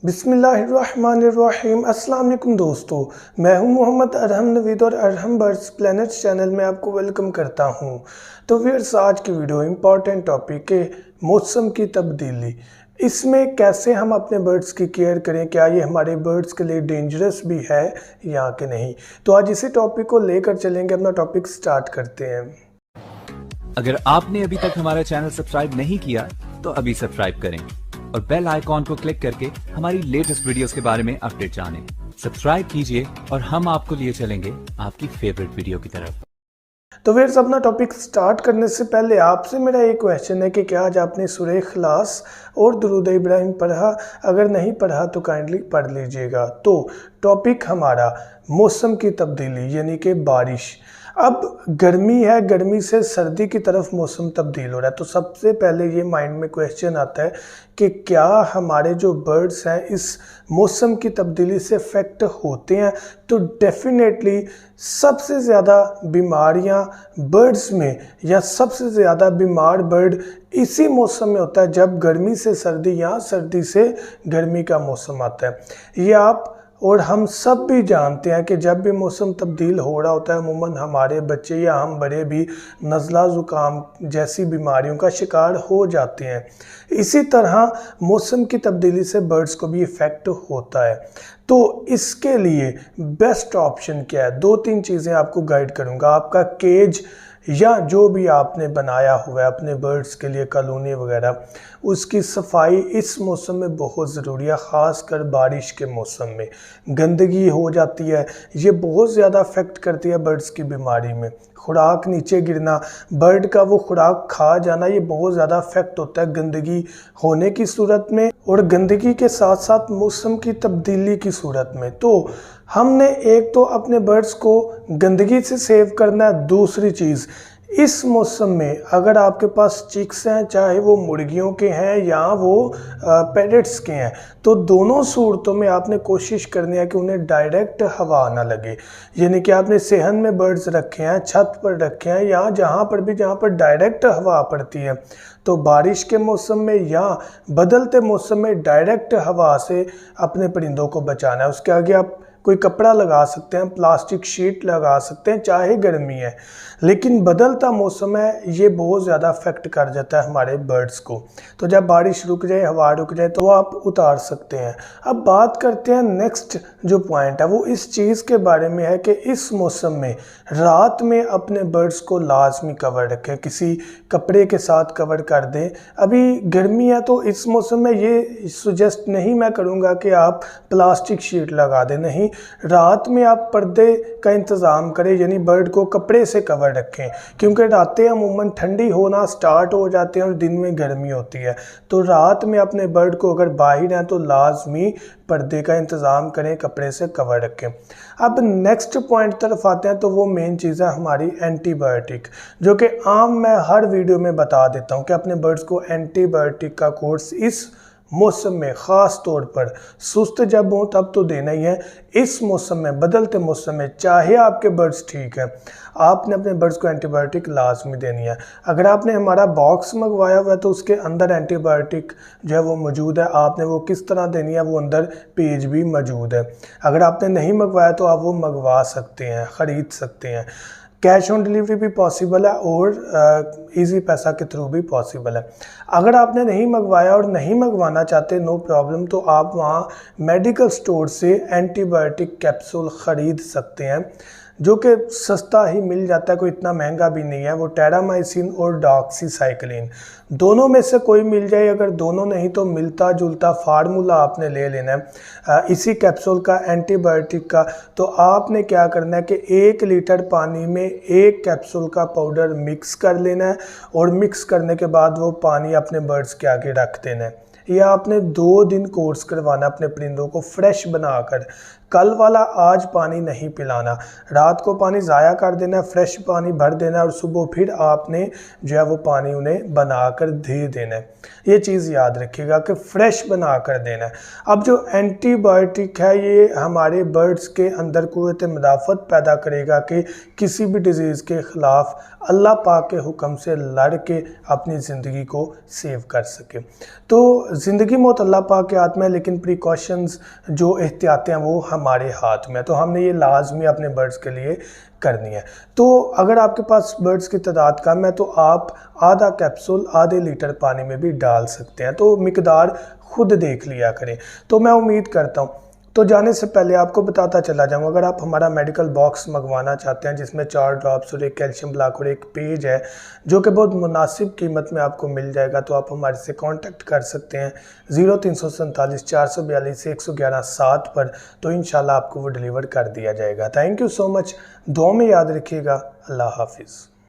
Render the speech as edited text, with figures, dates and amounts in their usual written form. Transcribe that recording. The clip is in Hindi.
बिस्मिल्लाहिर्रहमानिर्रहीम। अस्सलाम वालेकुम दोस्तों, मैं हूं मोहम्मद अरहम नवीद और अरहम बर्ड्स प्लैनेट चैनल में आपको वेलकम करता हूं। तो व्यूअर्स, आज की वीडियो इंपॉर्टेंट टॉपिक है मौसम की तब्दीली। इसमें कैसे हम अपने बर्ड्स की केयर करें, क्या ये हमारे बर्ड्स के लिए डेंजरस भी है या कि नहीं। तो आज इसी टॉपिक को लेकर चलेंगे, अपना टॉपिक स्टार्ट करते हैं। अगर आपने अभी तक हमारा चैनल सब्सक्राइब नहीं किया तो अभी सब्सक्राइब करें और बेल आइकॉन को क्लिक करके हमारी लेटेस्ट वीडियोस के बारे में अपडेट जानें। सब्सक्राइब कीजिए और हम आपको लिए चलेंगे आपकी फेवरेट वीडियो की तरफ। तो फिर अपना टॉपिक स्टार्ट करने से पहले आपसे मेरा एक क्वेश्चन है कि क्या आज आपने सूरह इखलास और दुरूद इब्राहिम पढ़ा? अगर नहीं पढ़ा तो काइंडली पढ़ लीजिएगा। तो टॉपिक हमारा मौसम की तब्दीली यानी कि बारिश। अब गर्मी है, गर्मी से सर्दी की तरफ मौसम तब्दील हो रहा है। तो सबसे पहले ये माइंड में क्वेश्चन आता है कि क्या हमारे जो बर्ड्स हैं इस मौसम की तब्दीली से अफेक्ट होते हैं? तो डेफिनेटली सबसे ज़्यादा बीमारियां बर्ड्स में या सबसे ज़्यादा बीमार बर्ड इसी मौसम में होता है जब गर्मी से सर्दी या सर्दी से गर्मी का मौसम आता है। ये आप और हम सब भी जानते हैं कि जब भी मौसम तब्दील हो रहा होता है अमूमन हमारे बच्चे या हम बड़े भी नज़ला ज़ुकाम जैसी बीमारियों का शिकार हो जाते हैं। इसी तरह मौसम की तब्दीली से बर्ड्स को भी इफ़ेक्ट होता है। तो इसके लिए बेस्ट ऑप्शन क्या है? 2-3 चीज़ें आपको गाइड करूँगा। आपका केज या जो भी आपने बनाया हुआ है अपने बर्ड्स के लिए, कॉलोनी वगैरह, उसकी सफाई इस मौसम में बहुत ज़रूरी है। ख़ास कर बारिश के मौसम में गंदगी हो जाती है, ये बहुत ज़्यादा अफेक्ट करती है बर्ड्स की बीमारी में। खुराक नीचे गिरना, बर्ड का वो खुराक खा जाना, ये बहुत ज़्यादा अफेक्ट होता है गंदगी होने की सूरत में और गंदगी के साथ साथ मौसम की तब्दीली की सूरत में। तो हमने एक तो अपने बर्ड्स को गंदगी से सेव करना है। दूसरी चीज़, इस मौसम में अगर आपके पास चिक्स हैं, चाहे वो मुर्गियों के हैं या वो पैरेट्स के हैं, तो दोनों सूरतों में आपने कोशिश करनी है कि उन्हें डायरेक्ट हवा ना लगे। यानी कि आपने सेहन में बर्ड्स रखे हैं, छत पर रखे हैं या जहाँ पर डायरेक्ट हवा पड़ती है, तो बारिश के मौसम में या बदलते मौसम में डायरेक्ट हवा से अपने परिंदों को बचाना है। उसके आगे आप कोई कपड़ा लगा सकते हैं, प्लास्टिक शीट लगा सकते हैं, चाहे गर्मी है, लेकिन बदलता मौसम है, ये बहुत ज़्यादा अफेक्ट कर जाता है हमारे बर्ड्स को। तो जब बारिश रुक जाए, हवा रुक जाए, तो आप उतार सकते हैं। अब बात करते हैं नेक्स्ट जो पॉइंट है वो इस चीज़ के बारे में है कि इस मौसम में रात में अपने बर्ड्स को लाजमी कवर रखें, किसी कपड़े के साथ कवर कर दें। अभी गर्मी है तो इस मौसम में ये सुजेस्ट नहीं मैं करूँगा कि आप प्लास्टिक शीट लगा दें, नहीं, रात में आप पर्दे का इंतज़ाम करें, यानी बर्ड को कपड़े से कवर रखें, क्योंकि रातें अमूमन ठंडी होना स्टार्ट हो जाती हैं और दिन में गर्मी होती है। तो रात में अपने बर्ड को अगर बाहर हैं तो लाजमी पर्दे का इंतज़ाम करें, कपड़े से कवर रखें। अब नेक्स्ट पॉइंट तरफ आते हैं, तो वो मेन चीज़ है हमारी एंटीबायोटिक, जो कि आम मैं हर वीडियो में बता देता हूँ कि अपने बर्ड्स को एंटीबायोटिक का कोर्स इस मौसम में, ख़ास तौर पर सुस्त जब हो तब तो देना ही है। इस मौसम में, बदलते मौसम में, चाहे आपके बर्ड्स ठीक है, आपने अपने बर्ड्स को एंटीबायोटिक लाजमी देनी है। अगर आपने हमारा बॉक्स मंगवाया हुआ है तो उसके अंदर एंटीबायोटिक जो है वो मौजूद है। आपने वो किस तरह देनी है वो अंदर पेज भी मौजूद है। अगर आपने नहीं मंगवाया तो आप वो मंगवा सकते हैं, ख़रीद सकते हैं। कैश ऑन डिलीवरी भी पॉसिबल है और इजी पैसा के थ्रू भी पॉसिबल है। अगर आपने नहीं मंगवाया और नहीं मंगवाना चाहते, नो प्रॉब्लम, तो आप वहाँ मेडिकल स्टोर से एंटीबायोटिक कैप्सूल ख़रीद सकते हैं, जो कि सस्ता ही मिल जाता है, कोई इतना महंगा भी नहीं है। वो टेरामाइसिन और डॉक्सीसाइक्लिन दोनों में से कोई मिल जाए, अगर दोनों नहीं तो मिलता जुलता फार्मूला आपने ले लेना है इसी कैप्सूल का, एंटीबायोटिक का। तो आपने क्या करना है कि 1 लीटर पानी में 1 कैप्सूल का पाउडर मिक्स कर लेना है और मिक्स करने के बाद वो पानी अपने बर्ड्स के आगे रख देना है। या आपने 2 दिन कोर्स करवाना अपने परिंदों को फ्रेश बनाकर। कल वाला आज पानी नहीं पिलाना, रात को पानी ज़ाया कर देना, फ्रेश पानी भर देना और सुबह फिर आपने जो है वो पानी उन्हें बनाकर दे देना है। ये चीज़ याद रखिएगा कि फ्रेश बना कर देना है। अब जो एंटीबायोटिक है ये हमारे बर्ड्स के अंदर क़ुव्वत मुदाफ़त पैदा करेगा कि किसी भी डिज़ीज़ के ख़िलाफ़ अल्लाह पाक के हुक्म से लड़ के अपनी ज़िंदगी को सेव कर सके। तो ज़िंदगी मौत अल्लाह पाक के हाथ में है, लेकिन प्रिकॉशंस जो एहतियातें हैं वो हमारे हाथ में है। तो हमने ये लाजमी अपने बर्ड्स के लिए करनी है। तो अगर आपके पास बर्ड्स की तादाद कम है तो आप आधा कैप्सूल आधे लीटर पानी में भी डाल सकते हैं, तो मिकदार खुद देख लिया करें। तो मैं उम्मीद करता हूँ, तो जाने से पहले आपको बताता चला जाऊँ, अगर आप हमारा मेडिकल बॉक्स मंगवाना चाहते हैं जिसमें 4 ड्रॉप्स और एक कैल्शियम ब्लॉक और एक पेज है जो कि बहुत मुनासिब कीमत में आपको मिल जाएगा, तो आप हमारे से कांटेक्ट कर सकते हैं 0347 442 111 7 पर। तो इंशाल्लाह आपको वो डिलीवर कर दिया जाएगा। Thank you so much. दुआ में याद रखिएगा। अल्लाह हाफिज़।